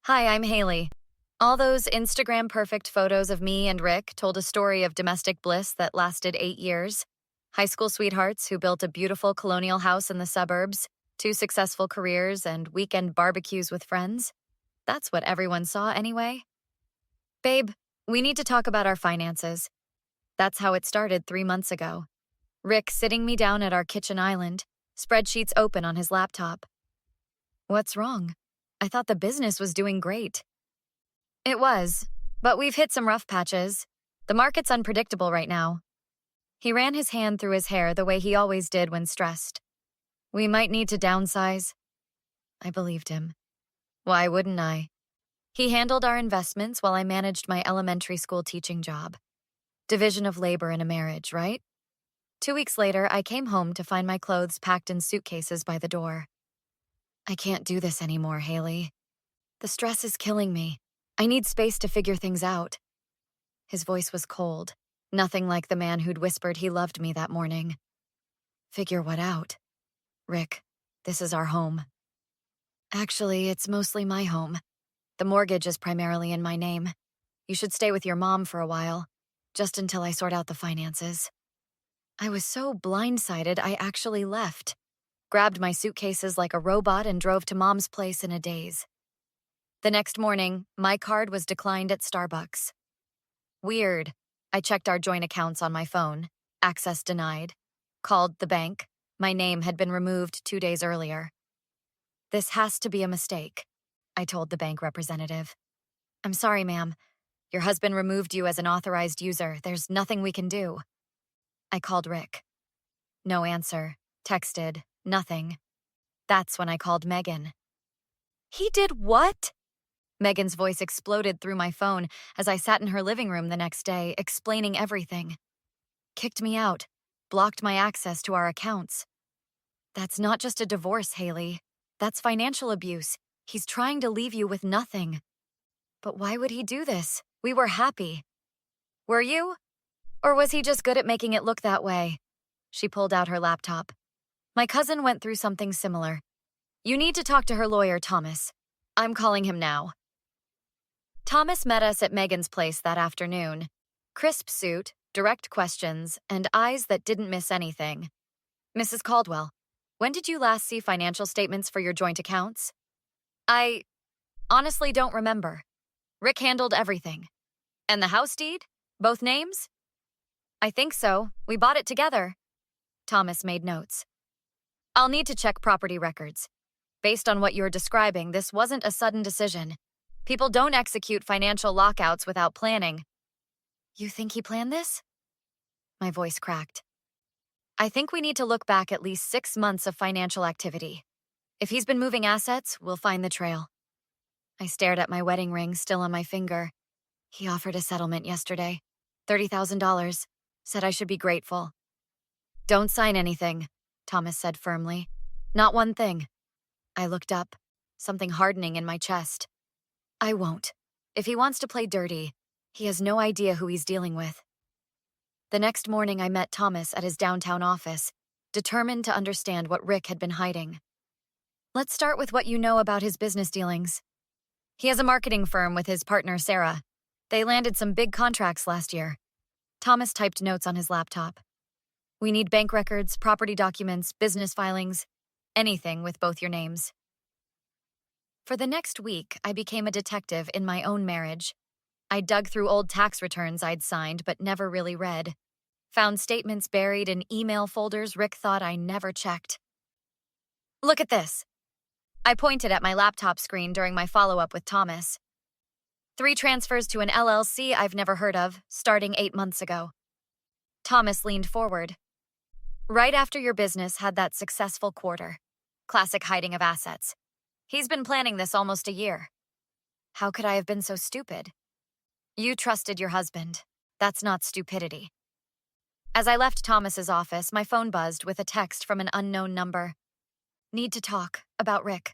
Hi, I'm Haley. All those Instagram perfect photos of me and Rick told a story of domestic bliss that lasted 8 years. High school sweethearts who built a beautiful colonial house in the suburbs, two successful careers, and weekend barbecues with friends. That's what everyone saw anyway. Babe, we need to talk about our finances. That's how it started 3 months ago. Rick sitting me down at our kitchen island, spreadsheets open on his laptop. What's wrong? I thought the business was doing great. It was, but we've hit some rough patches. The market's unpredictable right now. He ran his hand through his hair the way he always did when stressed. We might need to downsize. I believed him. Why wouldn't I? He handled our investments while I managed my elementary school teaching job. Division of labor in a marriage, right? 2 weeks later, I came home to find my clothes packed in suitcases by the door. I can't do this anymore, Haley. The stress is killing me. I need space to figure things out. His voice was cold, nothing like the man who'd whispered he loved me that morning. Figure what out? Rick, this is our home. Actually, it's mostly my home. The mortgage is primarily in my name. You should stay with your mom for a while, just until I sort out the finances. I was so blindsided I actually left, grabbed my suitcases like a robot and drove to Mom's place in a daze. The next morning, my card was declined at Starbucks. Weird. I checked our joint accounts on my phone. Access denied. Called the bank. My name had been removed 2 days earlier. This has to be a mistake, I told the bank representative. I'm sorry, ma'am. Your husband removed you as an authorized user. There's nothing we can do. I called Rick. No answer. Texted. Nothing. That's when I called Megan. He did what? Megan's voice exploded through my phone as I sat in her living room the next day, explaining everything. Kicked me out. Blocked my access to our accounts. That's not just a divorce, Haley. That's financial abuse. He's trying to leave you with nothing. But why would he do this? We were happy. Were you? Or was he just good at making it look that way? She pulled out her laptop. My cousin went through something similar. You need to talk to her lawyer, Thomas. I'm calling him now. Thomas met us at Megan's place that afternoon. Crisp suit, direct questions, and eyes that didn't miss anything. Mrs. Caldwell, when did you last see financial statements for your joint accounts? I honestly don't remember. Rick handled everything. And the house deed? Both names? I think so. We bought it together. Thomas made notes. I'll need to check property records. Based on what you're describing, this wasn't a sudden decision. People don't execute financial lockouts without planning. You think he planned this? My voice cracked. I think we need to look back at least 6 months of financial activity. If he's been moving assets, we'll find the trail. I stared at my wedding ring still on my finger. He offered a settlement yesterday. $30,000. Said I should be grateful. Don't sign anything, Thomas said firmly. Not one thing. I looked up, something hardening in my chest. I won't. If he wants to play dirty, he has no idea who he's dealing with. The next morning, I met Thomas at his downtown office, determined to understand what Rick had been hiding. Let's start with what you know about his business dealings. He has a marketing firm with his partner, Sarah. They landed some big contracts last year. Thomas typed notes on his laptop. We need bank records, property documents, business filings, anything with both your names. For the next week, I became a detective in my own marriage. I dug through old tax returns I'd signed but never really read. Found statements buried in email folders Rick thought I never checked. Look at this. I pointed at my laptop screen during my follow-up with Thomas. 3 transfers to an LLC I've never heard of, starting 8 months ago. Thomas leaned forward. Right after your business had that successful quarter. Classic hiding of assets. He's been planning this almost a year. How could I have been so stupid? You trusted your husband. That's not stupidity. As I left Thomas's office, my phone buzzed with a text from an unknown number. Need to talk about Rick.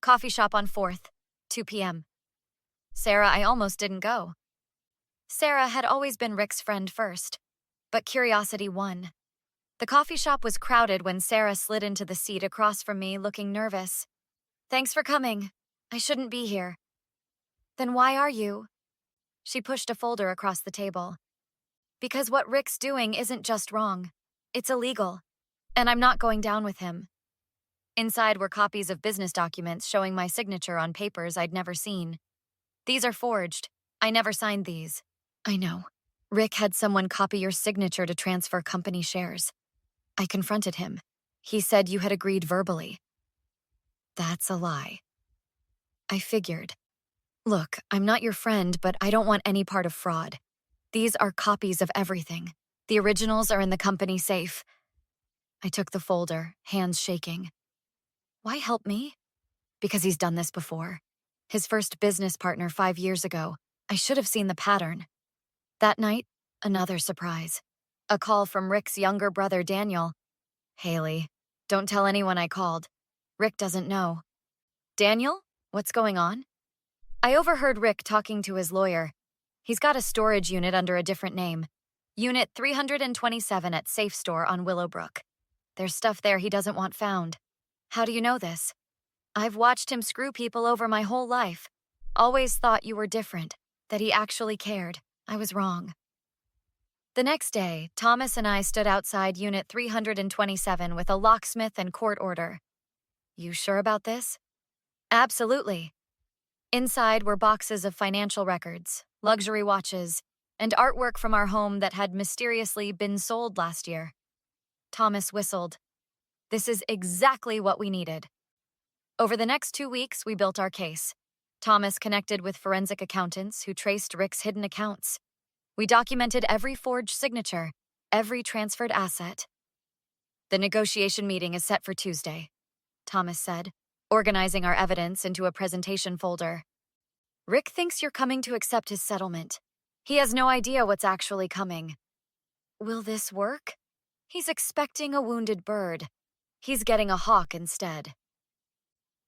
Coffee shop on 4th, 2 p.m. Sarah, I almost didn't go. Sarah had always been Rick's friend first, but curiosity won. The coffee shop was crowded when Sarah slid into the seat across from me, looking nervous. Thanks for coming. I shouldn't be here. Then why are you? She pushed a folder across the table. Because what Rick's doing isn't just wrong. It's illegal. And I'm not going down with him. Inside were copies of business documents showing my signature on papers I'd never seen. These are forged. I never signed these. I know. Rick had someone copy your signature to transfer company shares. I confronted him. He said you had agreed verbally. That's a lie. I figured. Look, I'm not your friend, but I don't want any part of fraud. These are copies of everything. The originals are in the company safe. I took the folder, hands shaking. Why help me? Because he's done this before. His first business partner 5 years ago. I should have seen the pattern. That night, another surprise. A call from Rick's younger brother, Daniel. Haley, don't tell anyone I called. Rick doesn't know. Daniel? What's going on? I overheard Rick talking to his lawyer. He's got a storage unit under a different name. Unit 327 at Safe Store on Willowbrook. There's stuff there he doesn't want found. How do you know this? I've watched him screw people over my whole life. Always thought you were different, that he actually cared. I was wrong. The next day, Thomas and I stood outside Unit 327 with a locksmith and court order. You sure about this? Absolutely. Inside were boxes of financial records, luxury watches, and artwork from our home that had mysteriously been sold last year. Thomas whistled. This is exactly what we needed. Over the next 2 weeks, we built our case. Thomas connected with forensic accountants who traced Rick's hidden accounts. We documented every forged signature, every transferred asset. The negotiation meeting is set for Tuesday, Thomas said, organizing our evidence into a presentation folder. Rick thinks you're coming to accept his settlement. He has no idea what's actually coming. Will this work? He's expecting a wounded bird. He's getting a hawk instead.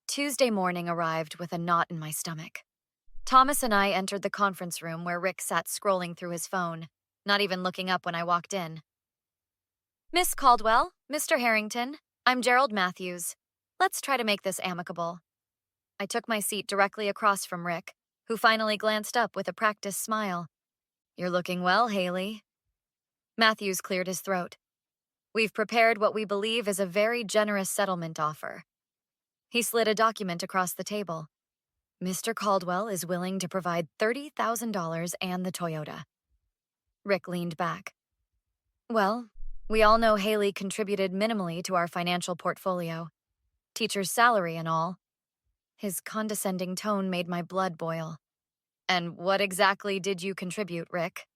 Tuesday morning arrived with a knot in my stomach. Thomas and I entered the conference room where Rick sat scrolling through his phone, not even looking up when I walked in. Miss Caldwell, Mr. Harrington, I'm Gerald Matthews. Let's try to make this amicable. I took my seat directly across from Rick, who finally glanced up with a practiced smile. You're looking well, Haley. Matthews cleared his throat. We've prepared what we believe is a very generous settlement offer. He slid a document across the table. Mr. Caldwell is willing to provide $30,000 and the Toyota. Rick leaned back. Well, we all know Haley contributed minimally to our financial portfolio. Teacher's salary and all. His condescending tone made my blood boil. And what exactly did you contribute, Rick?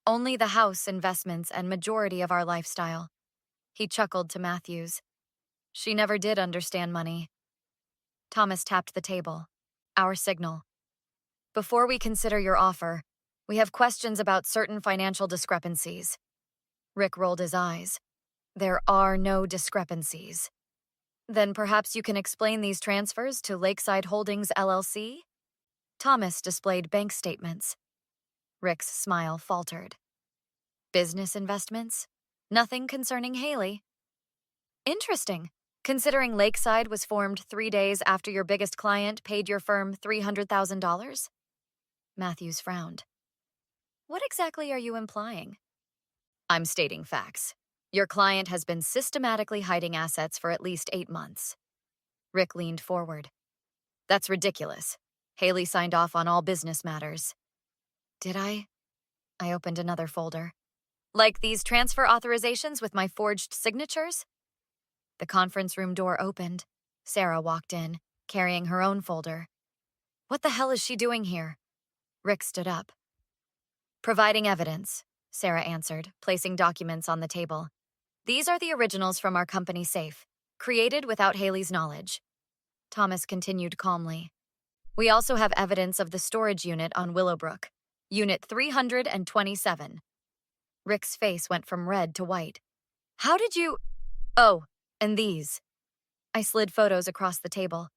Only the house, investments, and majority of our lifestyle. He chuckled to Matthews. She never did understand money. Thomas tapped the table. Our signal. Before we consider your offer, we have questions about certain financial discrepancies. Rick rolled his eyes. There are no discrepancies. Then perhaps you can explain these transfers to Lakeside Holdings, LLC? Thomas displayed bank statements. Rick's smile faltered. Business investments? Nothing concerning Haley. Interesting. Considering Lakeside was formed 3 days after your biggest client paid your firm $300,000? Matthews frowned. What exactly are you implying? I'm stating facts. Your client has been systematically hiding assets for at least 8 months. Rick leaned forward. That's ridiculous. Haley signed off on all business matters. Did I? I opened another folder. Like these transfer authorizations with my forged signatures? The conference room door opened. Sarah walked in, carrying her own folder. What the hell is she doing here? Rick stood up. Providing evidence, Sarah answered, placing documents on the table. These are the originals from our company safe, created without Haley's knowledge. Thomas continued calmly. We also have evidence of the storage unit on Willowbrook, Unit 327. Rick's face went from red to white. How did you... Oh, and these. I slid photos across the table.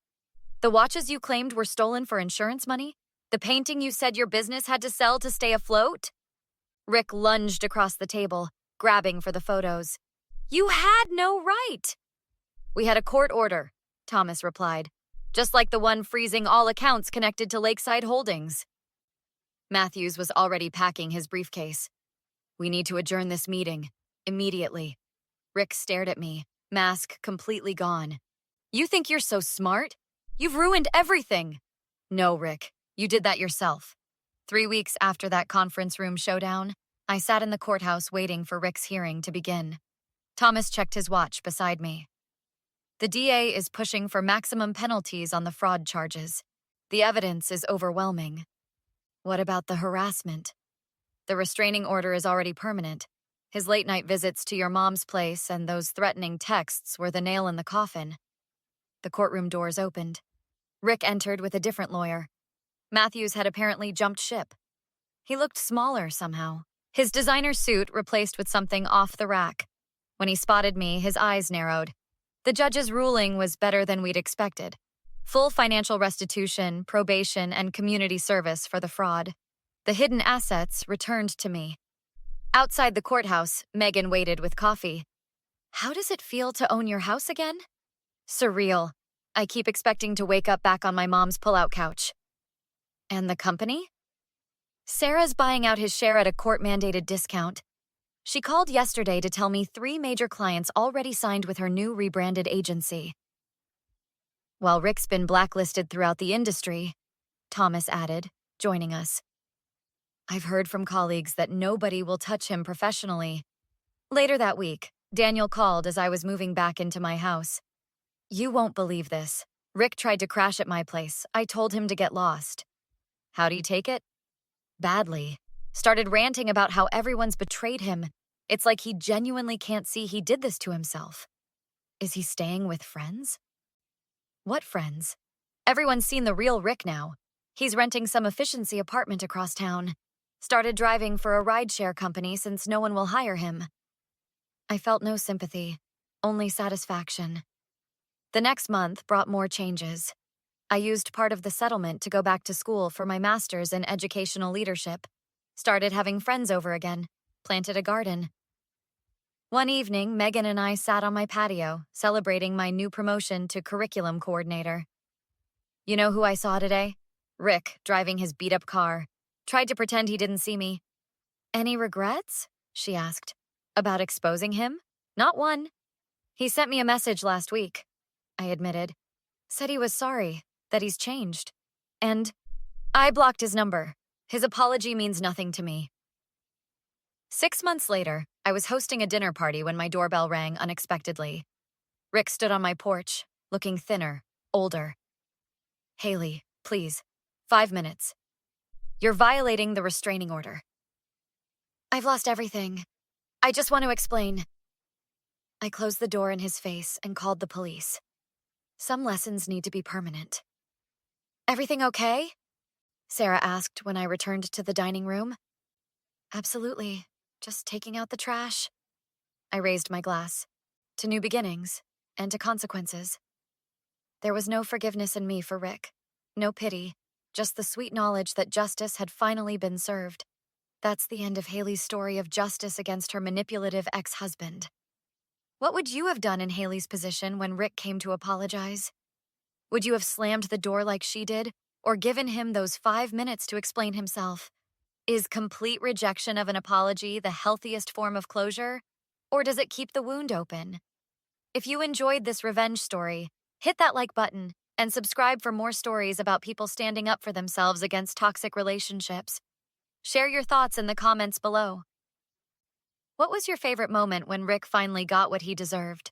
The watches you claimed were stolen for insurance money? The painting you said your business had to sell to stay afloat? Rick lunged across the table, grabbing for the photos. You had no right! We had a court order, Thomas replied. just like the one freezing all accounts connected to Lakeside Holdings. Matthews was already packing his briefcase. We need to adjourn this meeting, immediately. Rick stared at me, mask completely gone. You think you're so smart? You've ruined everything. No, Rick, you did that yourself. 3 weeks after that conference room showdown, I sat in the courthouse waiting for Rick's hearing to begin. Thomas checked his watch beside me. The DA is pushing for maximum penalties on the fraud charges. The evidence is overwhelming. What about the harassment? The restraining order is already permanent. His late-night visits to your mom's place and those threatening texts were the nail in the coffin. The courtroom doors opened. Rick entered with a different lawyer. Matthews had apparently jumped ship. He looked smaller somehow. His designer suit replaced with something off the rack. When he spotted me, his eyes narrowed. The judge's ruling was better than we'd expected. Full financial restitution, probation, and community service for the fraud. The hidden assets returned to me. Outside the courthouse, Megan waited with coffee. How does it feel to own your house again? Surreal. I keep expecting to wake up back on my mom's pull-out couch. And the company? Sarah's buying out his share at a court-mandated discount. She called yesterday to tell me 3 major clients already signed with her new rebranded agency. While Rick's been blacklisted throughout the industry, Thomas added, joining us. I've heard from colleagues that nobody will touch him professionally. Later that week, Daniel called as I was moving back into my house. You won't believe this. Rick tried to crash at my place. I told him to get lost. How'd he take it? Badly. Started ranting about how everyone's betrayed him. It's like he genuinely can't see he did this to himself. Is he staying with friends? What friends? Everyone's seen the real Rick now. He's renting some efficiency apartment across town. Started driving for a rideshare company since no one will hire him. I felt no sympathy, only satisfaction. The next month brought more changes. I used part of the settlement to go back to school for my master's in educational leadership. Started having friends over again. Planted a garden. One evening, Megan and I sat on my patio, celebrating my new promotion to curriculum coordinator. You know who I saw today? Rick, driving his beat-up car. Tried to pretend he didn't see me. Any regrets? She asked. About exposing him? Not one. He sent me a message last week, I admitted. Said he was sorry, that he's changed. And I blocked his number. His apology means nothing to me. 6 months later, I was hosting a dinner party when my doorbell rang unexpectedly. Rick stood on my porch, looking thinner, older. Haley, please, 5 minutes. You're violating the restraining order. I've lost everything. I just want to explain. I closed the door in his face and called the police. Some lessons need to be permanent. Everything okay? Sarah asked when I returned to the dining room. Absolutely. Just taking out the trash. I raised my glass. To new beginnings, and to consequences. There was no forgiveness in me for Rick. No pity. Just the sweet knowledge that justice had finally been served. That's the end of Haley's story of justice against her manipulative ex-husband. What would you have done in Haley's position when Rick came to apologize? Would you have slammed the door like she did, or given him those 5 minutes to explain himself? Is complete rejection of an apology the healthiest form of closure, or does it keep the wound open? If you enjoyed this revenge story, hit that like button and subscribe for more stories about people standing up for themselves against toxic relationships. Share your thoughts in the comments below. What was your favorite moment when Rick finally got what he deserved?